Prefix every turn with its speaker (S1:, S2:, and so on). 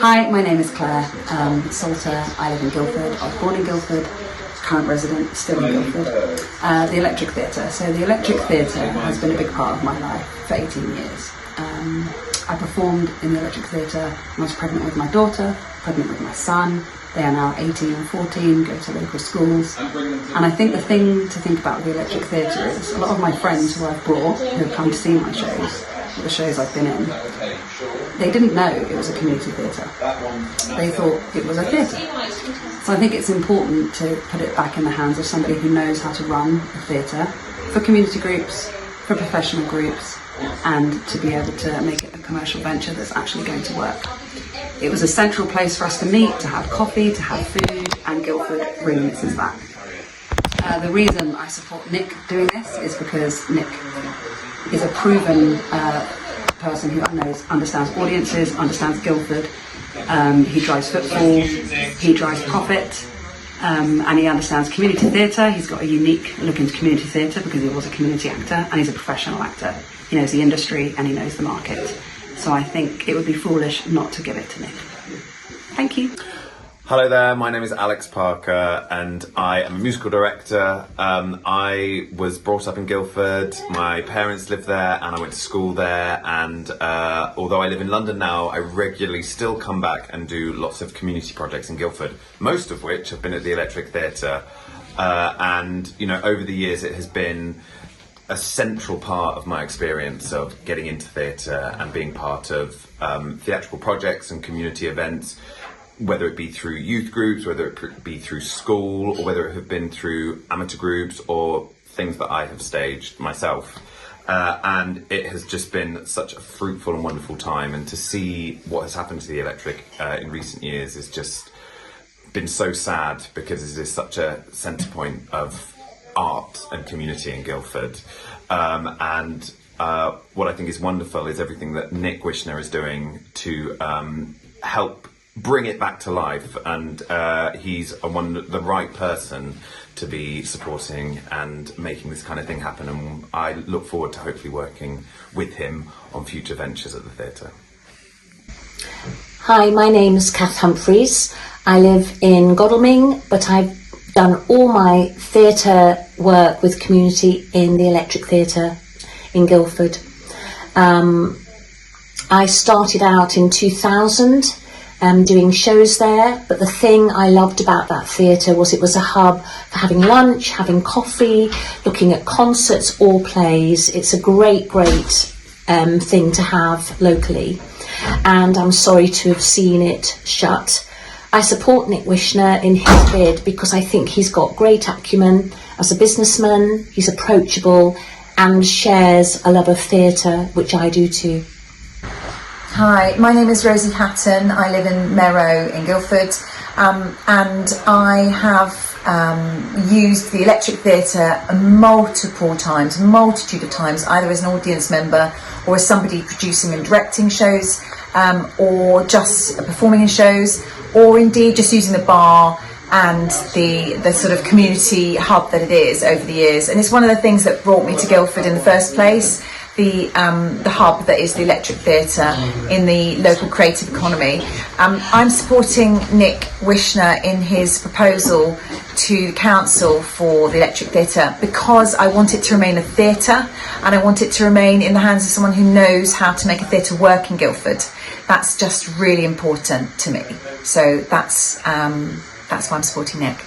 S1: Hi, my name is Claire Salter. I live in Guildford. I was born in Guildford, current resident, still in Guildford. The Electric Theatre. So the Electric Theatre has been a big part of my life for 18 years. I performed in the Electric Theatre when I was pregnant with my daughter, pregnant with my son. They are now 18 and 14, go to local schools. And I think the thing to think about with the Electric Theatre is a lot of my friends who I've brought, who have come to see my shows, the shows I've been in, they didn't know it was a community theatre. They thought it was a theatre. So I think it's important to put it back in the hands of somebody who knows how to run a theatre for community groups, for professional groups, and to be able to make it a commercial venture that's actually going to work. It was a central place for us to meet, to have coffee, to have food, and Guildford really misses that. The reason I support Nick doing this is because Nick is a proven person who understands audiences, understands Guildford. He drives football, he drives profit, and he understands community theatre. He's got a unique look into community theatre because he was a community actor and he's a professional actor. He knows the industry and he knows the market. So I think it would be foolish not to give it to Nick. Thank you.
S2: Hello there, my name is Alex Parker and I am a musical director. I was brought up in Guildford, my parents lived there and I went to school there, and although I live in London now, I regularly still come back and do lots of community projects in Guildford, most of which have been at the Electric Theatre. And you know, over the years it has been a central part of my experience of getting into theatre and being part of theatrical projects and community events, whether it be through youth groups, whether it be through school, or whether it have been through amateur groups or things that I have staged myself. And it has just been such a fruitful and wonderful time, and to see what has happened to the Electric in recent years has just been so sad, because it is such a centre point of art and community in Guildford. And what I think is wonderful is everything that Nick Wysch is doing to help bring it back to life, and he's the right person to be supporting and making this kind of thing happen, and I look forward to hopefully working with him on future ventures at the theatre.
S3: Hi, my name is Kath Humphreys. I live in Godalming, but I've done all my theatre work with community in the Electric Theatre in Guildford. I started out in 2000 doing shows there, but the thing I loved about that theatre was it was a hub for having lunch, having coffee, looking at concerts or plays. It's a great thing to have locally, and I'm sorry to have seen it shut. I support Nick Wysch in his bid because I think he's got great acumen as a businessman, he's approachable and shares a love of theatre, which I do too.
S4: Hi, my name is Rosie Hatton. I live in Merrow in Guildford, and I have used the Electric Theatre multiple times, multitude of times, either as an audience member or as somebody producing and directing shows, or just performing in shows, or indeed just using the bar and the sort of community hub that it is over the years. And it's one of the things that brought me to Guildford in the first place, the hub that is the Electric Theatre in the local creative economy. I'm supporting Nick Wysch in his proposal to the council for the Electric Theatre because I want it to remain a theatre, and I want it to remain in the hands of someone who knows how to make a theatre work in Guildford. That's just really important to me. So that's why I'm supporting Nick.